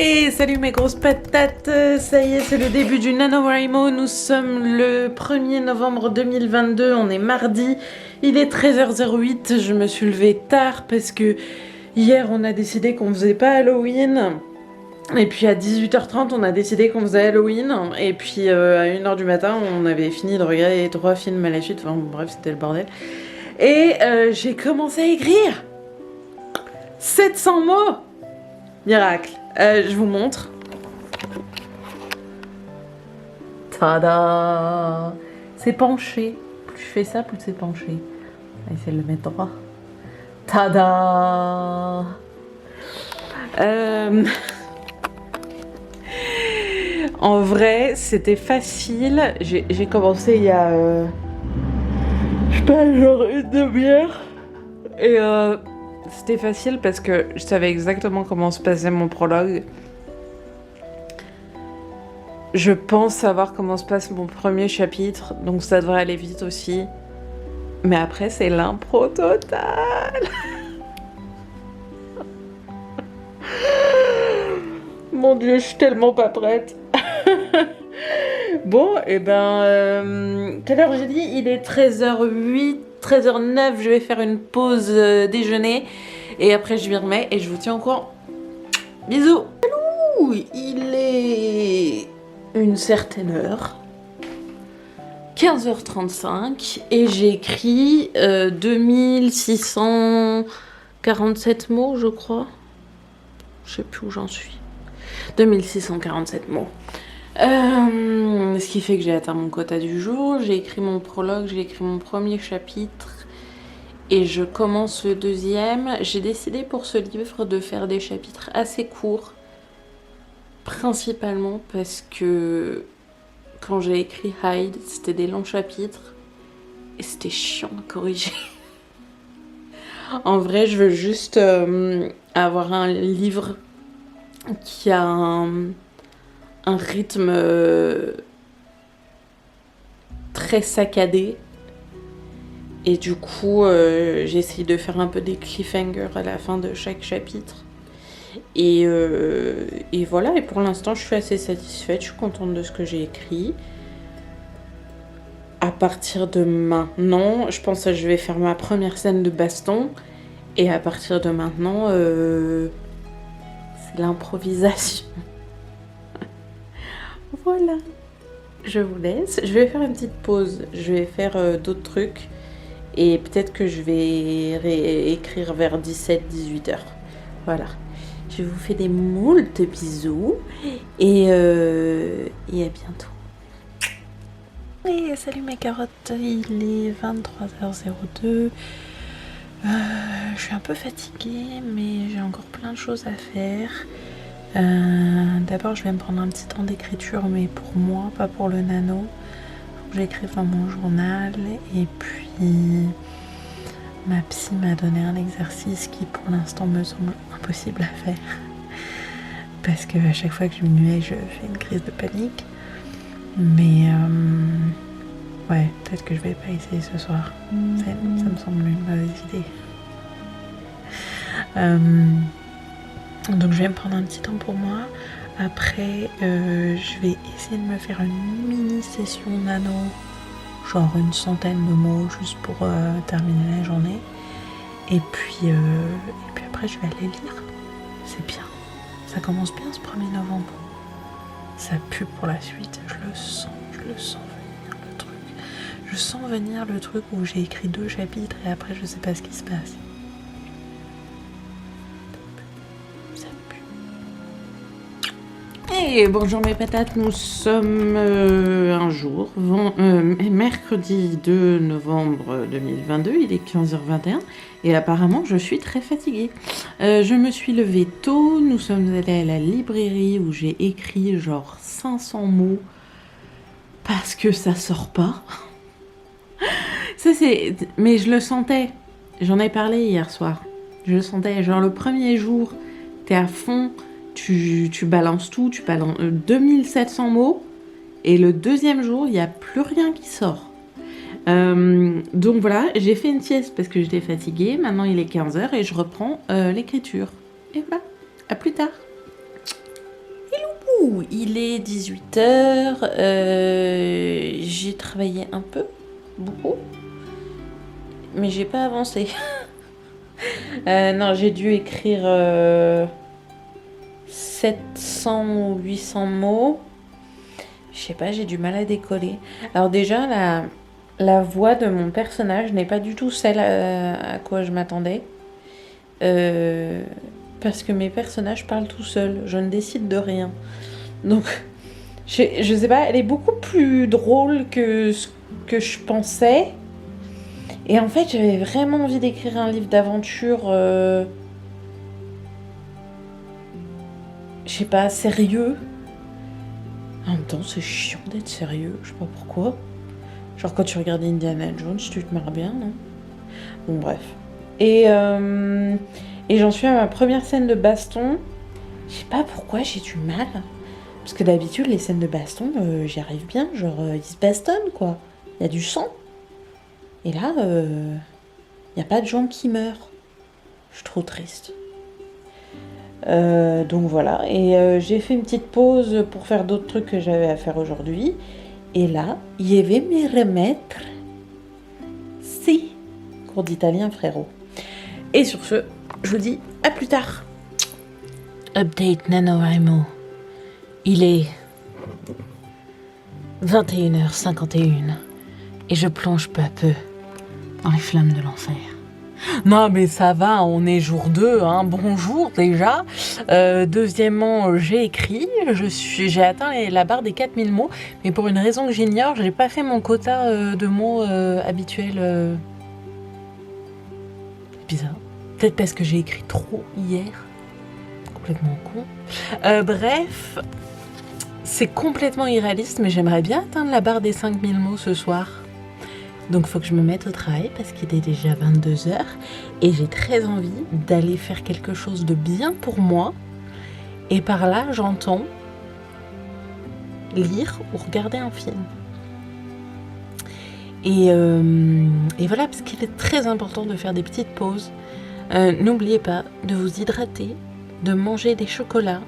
Et salut mes grosses patates, ça y est, c'est le début du NaNoWriMo. Nous sommes le 1er novembre 2022, on est mardi, il est 13h08, je me suis levée tard parce que hier on a décidé qu'on faisait pas Halloween. Et puis à 18h30 on a décidé qu'on faisait Halloween. Et puis à 1h du matin on avait fini de regarder 3 films à la suite, enfin bref c'était le bordel. Et j'ai commencé à écrire 700 mots. Miracle. Je vous montre. Tada! C'est penché. Plus je fais ça, plus c'est penché. On va essayer de le mettre droit. Tada! En vrai, c'était facile. J'ai commencé il y a... je sais pas, genre une demi-heure. Et c'était facile parce que je savais exactement comment se passait mon prologue. Je pense savoir comment se passe mon premier chapitre, donc ça devrait aller vite aussi. Mais après, c'est l'impro totale. Mon Dieu, je suis tellement pas prête. Bon, et ben... quelle heure j'ai dit? Il est 13h08, 13h09, je vais faire une pause déjeuner. Et après, je m'y remets et je vous tiens au courant. Bisous. Ouh, il est une certaine heure. 15h35 et j'ai écrit 2647 mots, je crois. Je sais plus où j'en suis. 2647 mots. Ce qui fait que j'ai atteint mon quota du jour. J'ai écrit mon prologue, j'ai écrit mon premier chapitre et je commence le deuxième. J'ai décidé pour ce livre de faire des chapitres assez courts, principalement parce que quand j'ai écrit Hyde, c'était des longs chapitres et c'était chiant à corriger. En vrai, je veux juste avoir un livre qui a un rythme très saccadé. Et du coup, j'essaye de faire un peu des cliffhangers à la fin de chaque chapitre. Et voilà, et pour l'instant, je suis assez satisfaite, je suis contente de ce que j'ai écrit. À partir de maintenant, je pense que je vais faire ma première scène de baston. Et à partir de maintenant, c'est l'improvisation. Voilà. Je vous laisse. Je vais faire une petite pause. Je vais faire d'autres trucs. Et peut-être que je vais réécrire vers 17-18 heures. Voilà. Je vous fais des moultes bisous. Et à bientôt. Et salut mes carottes. Il est 23h02. Je suis un peu fatiguée, mais j'ai encore plein de choses à faire. D'abord, je vais me prendre un petit temps d'écriture, mais pour moi, pas pour le nano. Faut que j'écrive dans mon journal. Et puis, ma psy m'a donné un exercice qui, pour l'instant, me semble impossible à faire. Parce que à chaque fois que je me nuis, je fais une crise de panique. Mais, ouais, peut-être que je vais pas essayer ce soir. Ça me semble une mauvaise idée. Donc je vais me prendre un petit temps pour moi. Après, je vais essayer de me faire une mini session nano, genre une centaine de mots juste pour terminer la journée. Et puis après, je vais aller lire. C'est bien. Ça commence bien ce 1er novembre. Ça pue pour la suite. Je le sens venir le truc. Je sens venir le truc où j'ai écrit 2 chapitres et après je sais pas ce qui se passe. Et bonjour mes patates, nous sommes mercredi 2 novembre 2022, il est 15h21 et apparemment je suis très fatiguée. Je me suis levée tôt, nous sommes allés à la librairie où j'ai écrit genre 500 mots parce que ça sort pas. Mais je le sentais, j'en ai parlé hier soir, je le sentais, genre le premier jour t'es à fond. Tu balances tout, tu balances 2700 mots et le deuxième jour, il n'y a plus rien qui sort. Donc voilà, j'ai fait une sieste parce que j'étais fatiguée. Maintenant, il est 15h et je reprends l'écriture. Et voilà, à plus tard. Il est 18h. J'ai travaillé un peu, beaucoup, mais j'ai pas avancé. Non, j'ai dû écrire 700 ou 800 mots. Je sais pas, j'ai du mal à décoller. Alors déjà, la voix de mon personnage n'est pas du tout celle à quoi je m'attendais. Parce que mes personnages parlent tout seuls. Je ne décide de rien. Donc, je sais pas, elle est beaucoup plus drôle que ce que je pensais. Et en fait, j'avais vraiment envie d'écrire un livre d'aventure, je sais pas, sérieux. En même temps, c'est chiant d'être sérieux, je sais pas pourquoi. Genre quand tu regardes Indiana Jones, tu te marres bien, non? Bon, bref. Et j'en suis à ma première scène de baston. Je sais pas pourquoi j'ai du mal. Parce que d'habitude, les scènes de baston, j'y arrive bien. Genre, ils se bastonnent, quoi. Il y a du sang. Et là, il n'y a pas de gens qui meurent. Je suis trop triste. Donc voilà. Et j'ai fait une petite pause pour faire d'autres trucs que j'avais à faire aujourd'hui. Et là, je vais me remettre. Si. Cours d'italien, frérot. Et sur ce, je vous dis à plus tard. Update NaNoWriMo. Il est 21h51 et je plonge peu à peu dans les flammes de l'enfer. Non mais ça va, on est jour 2, hein. Bonjour déjà. Deuxièmement, j'ai écrit, j'ai atteint la barre des 4000 mots, mais pour une raison que j'ignore, j'ai pas fait mon quota de mots habituel. Bizarre. Peut-être parce que j'ai écrit trop hier. Complètement con. Bref, c'est complètement irréaliste, mais j'aimerais bien atteindre la barre des 5000 mots ce soir. Donc faut que je me mette au travail parce qu'il est déjà 22h et j'ai très envie d'aller faire quelque chose de bien pour moi. Et par là, j'entends lire ou regarder un film. Et voilà, parce qu'il est très important de faire des petites pauses. N'oubliez pas de vous hydrater, de manger des chocolats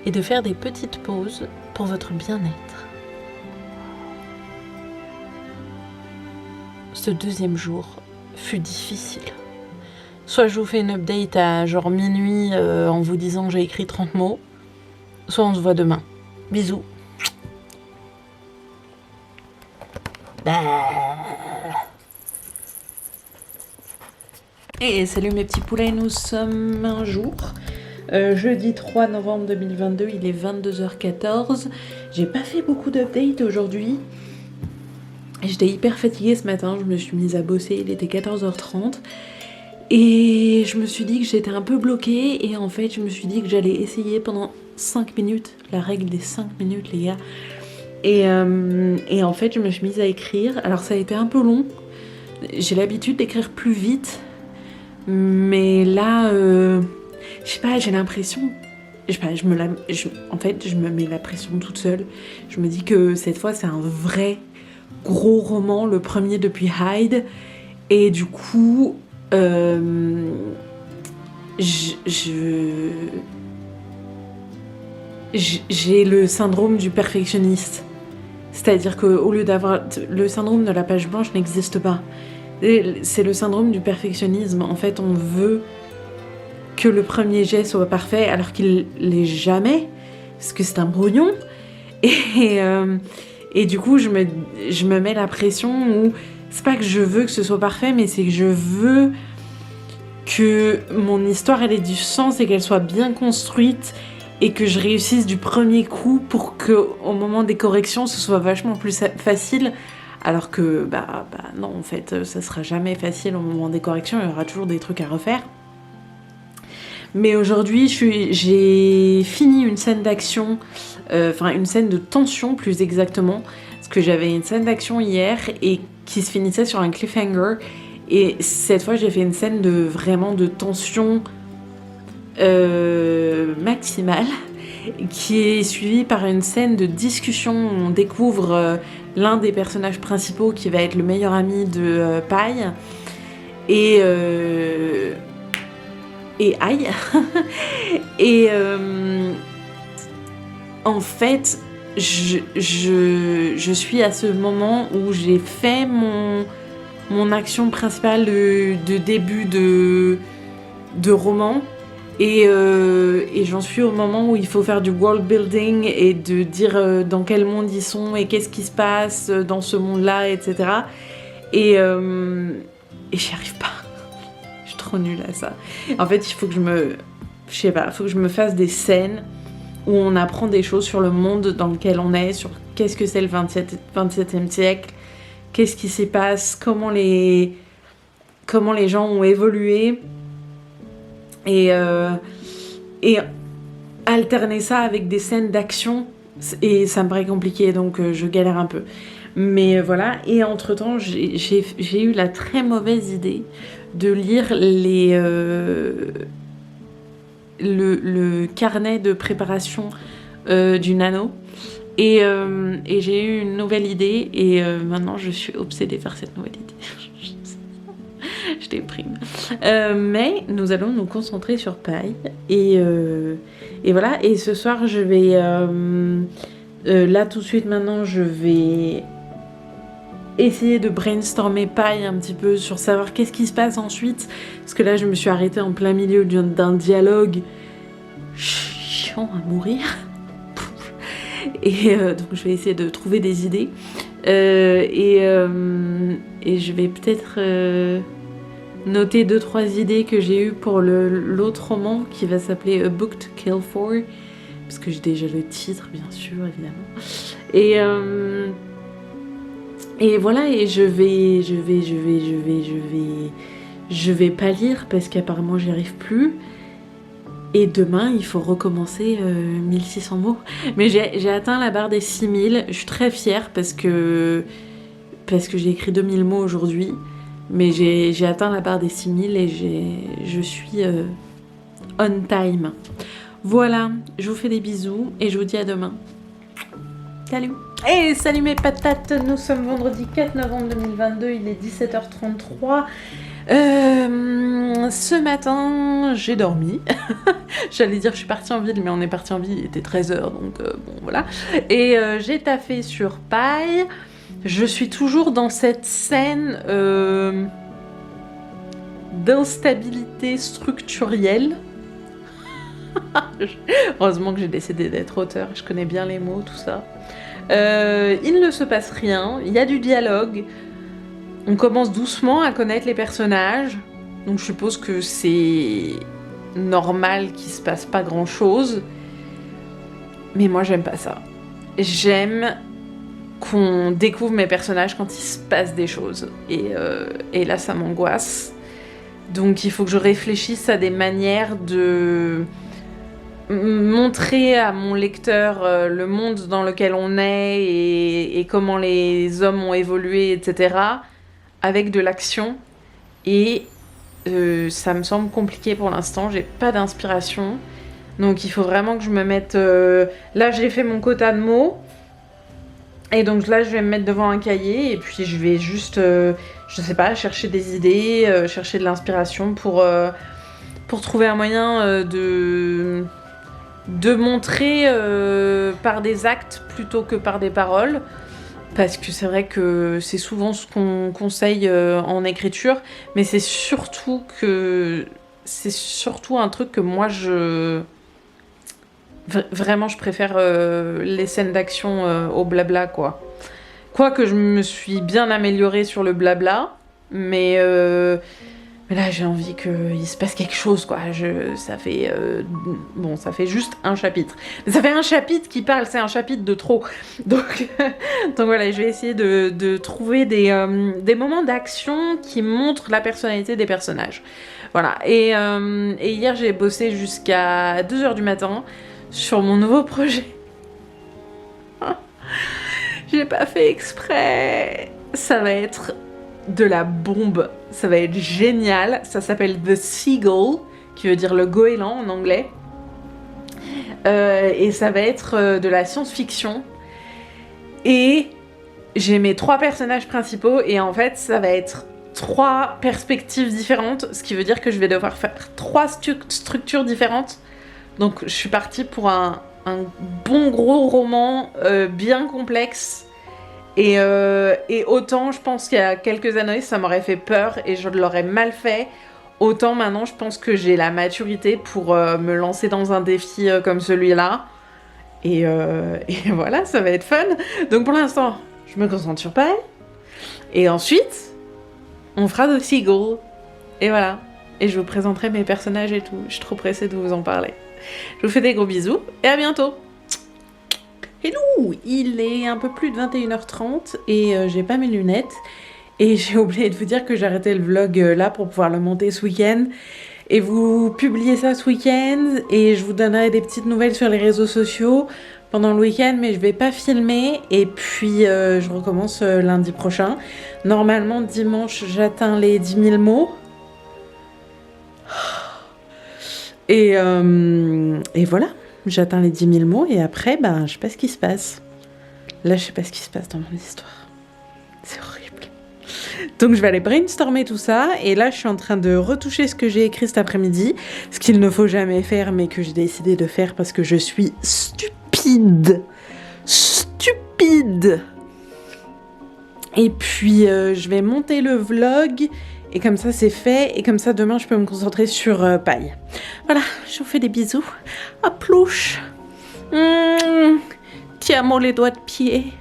et de faire des petites pauses pour votre bien-être. Ce deuxième jour fut difficile. Soit je vous fais une update à genre minuit en vous disant que j'ai écrit 30 mots, soit on se voit demain. Bisous. Et salut mes petits poulets, nous sommes un jour, jeudi 3 novembre 2022, il est 22h14. J'ai pas fait beaucoup d'updates aujourd'hui. J'étais hyper fatiguée ce matin, je me suis mise à bosser, il était 14h30. Et je me suis dit que j'étais un peu bloquée et en fait je me suis dit que j'allais essayer pendant 5 minutes, la règle des 5 minutes les gars. Et en fait je me suis mise à écrire, alors ça a été un peu long, j'ai l'habitude d'écrire plus vite. Mais là, je sais pas, j'ai l'impression, je sais pas, en fait, je me mets la pression toute seule. Je me dis que cette fois, c'est un vrai gros roman, le premier depuis Hyde. Et du coup, j'ai le syndrome du perfectionniste. C'est-à-dire qu'au lieu d'avoir... Le syndrome de la page blanche n'existe pas. C'est le syndrome du perfectionnisme. En fait, on veut que le premier jet soit parfait alors qu'il l'est jamais, parce que c'est un brouillon. Et du coup, je me mets la pression où c'est pas que je veux que ce soit parfait, mais c'est que je veux que mon histoire elle ait du sens et qu'elle soit bien construite et que je réussisse du premier coup pour que au moment des corrections, ce soit vachement plus facile. Alors que, non, en fait, ça sera jamais facile au moment des corrections, il y aura toujours des trucs à refaire. Mais aujourd'hui, j'ai fini une scène d'action, une scène de tension plus exactement, parce que j'avais une scène d'action hier et qui se finissait sur un cliffhanger. Et cette fois, j'ai fait une scène vraiment de tension maximale, qui est suivie par une scène de discussion où on découvre l'un des personnages principaux qui va être le meilleur ami de Paille et aïe en fait, je suis à ce moment où j'ai fait mon action principale de début de roman. Et j'en suis au moment où il faut faire du world building et de dire dans quel monde ils sont et qu'est-ce qui se passe dans ce monde-là, etc. Et j'y arrive pas. Je suis trop nulle à ça. En fait, il faut que faut que je me fasse des scènes où on apprend des choses sur le monde dans lequel on est, sur qu'est-ce que c'est le 27e siècle, qu'est-ce qui s'y passe, comment les gens ont évolué. Et alterner ça avec des scènes d'action, et ça me paraît compliqué, donc je galère un peu. Mais voilà, et entre-temps, j'ai eu la très mauvaise idée de lire le carnet de préparation du nano. Et j'ai eu une nouvelle idée, et maintenant je suis obsédée par cette nouvelle idée. Je déprime. Mais nous allons nous concentrer sur Paille. Et voilà. Et ce soir, je vais... là, tout de suite, maintenant, je vais essayer de brainstormer Paille un petit peu sur savoir qu'est-ce qui se passe ensuite. Parce que là, je me suis arrêtée en plein milieu d'un dialogue chiant à mourir. Et donc, je vais essayer de trouver des idées. Et je vais peut-être... noter 2-3 idées que j'ai eues pour l'autre roman qui va s'appeler A Book to Kill For, parce que j'ai déjà le titre, bien sûr, évidemment. Et voilà, et je vais pas lire parce qu'apparemment j'y arrive plus. Et demain, il faut recommencer 1600 mots. Mais j'ai atteint la barre des 6000. Je suis très fière parce que j'ai écrit 2000 mots aujourd'hui. Mais j'ai atteint la barre des 6000 et je suis on time. Voilà, je vous fais des bisous et je vous dis à demain. Salut. Et salut mes patates, nous sommes vendredi 4 novembre 2022, il est 17h33. Ce matin, j'ai dormi. J'allais dire je suis partie en ville, mais on est parti en ville, il était 13h, donc bon voilà. Et j'ai taffé sur Paille. Je suis toujours dans cette scène d'instabilité structurelle. Heureusement que j'ai décidé d'être auteur, je connais bien les mots, tout ça. Il ne se passe rien, il y a du dialogue. On commence doucement à connaître les personnages. Donc je suppose que c'est normal qu'il se passe pas grand chose. Mais moi j'aime pas ça. J'aime qu'on découvre mes personnages quand il se passe des choses. Et là, ça m'angoisse. Donc, il faut que je réfléchisse à des manières de montrer à mon lecteur le monde dans lequel on est et comment les hommes ont évolué, etc. avec de l'action. Et ça me semble compliqué pour l'instant. J'ai pas d'inspiration. Donc, il faut vraiment que je me mette... Là, j'ai fait mon quota de mots. Et donc là, je vais me mettre devant un cahier et puis je vais juste, je sais pas, chercher des idées, chercher de l'inspiration pour trouver un moyen de montrer par des actes plutôt que par des paroles. Parce que c'est vrai que c'est souvent ce qu'on conseille en écriture, mais c'est surtout un truc que moi vraiment, je préfère les scènes d'action au blabla, quoi. Quoique je me suis bien améliorée sur le blabla, mais là, j'ai envie qu'il se passe quelque chose, quoi. Ça fait juste un chapitre. Mais ça fait un chapitre qui parle, c'est un chapitre de trop. Donc voilà, je vais essayer de trouver des moments d'action qui montrent la personnalité des personnages. Voilà, et hier, j'ai bossé jusqu'à 2h du matin sur mon nouveau projet. J'ai pas fait exprès. Ça va être de la bombe. Ça va être génial. Ça s'appelle The Seagull, qui veut dire le goéland en anglais. Et ça va être de la science-fiction. Et j'ai mes 3 personnages principaux. Et en fait, ça va être 3 perspectives différentes. Ce qui veut dire que je vais devoir faire 3 structures différentes. Donc je suis partie pour un un bon gros roman bien complexe. Et autant je pense qu'il y a quelques années ça m'aurait fait peur et je l'aurais mal fait, autant maintenant je pense que j'ai la maturité pour me lancer dans un défi comme celui-là. Et voilà, ça va être fun. Donc pour l'instant, je me concentre sur Paël. Et ensuite, on fera The Seagull. Et voilà. Et je vous présenterai mes personnages et tout. Je suis trop pressée de vous en parler. Je vous fais des gros bisous et à bientôt. Hello, il est un peu plus de 21h30 et j'ai pas mes lunettes. Et j'ai oublié de vous dire que j'arrêtais le vlog là pour pouvoir le monter ce week-end. Et vous publiez ça ce week-end et je vous donnerai des petites nouvelles sur les réseaux sociaux pendant le week-end, mais je vais pas filmer. Et puis je recommence lundi prochain. Normalement dimanche j'atteins les 10 000 mots. Et voilà, j'atteins les 10 000 mots et après, ben, je sais pas ce qui se passe. Là, je sais pas ce qui se passe dans mon histoire. C'est horrible. Donc, je vais aller brainstormer tout ça. Et là, je suis en train de retoucher ce que j'ai écrit cet après-midi. Ce qu'il ne faut jamais faire, mais que j'ai décidé de faire parce que je suis stupide. Stupide. Et puis, je vais monter le vlog. Et comme ça, c'est fait. Et comme ça, demain, je peux me concentrer sur Paille. Voilà, je vous fais des bisous. À plouche. Tiens-moi les doigts de pied.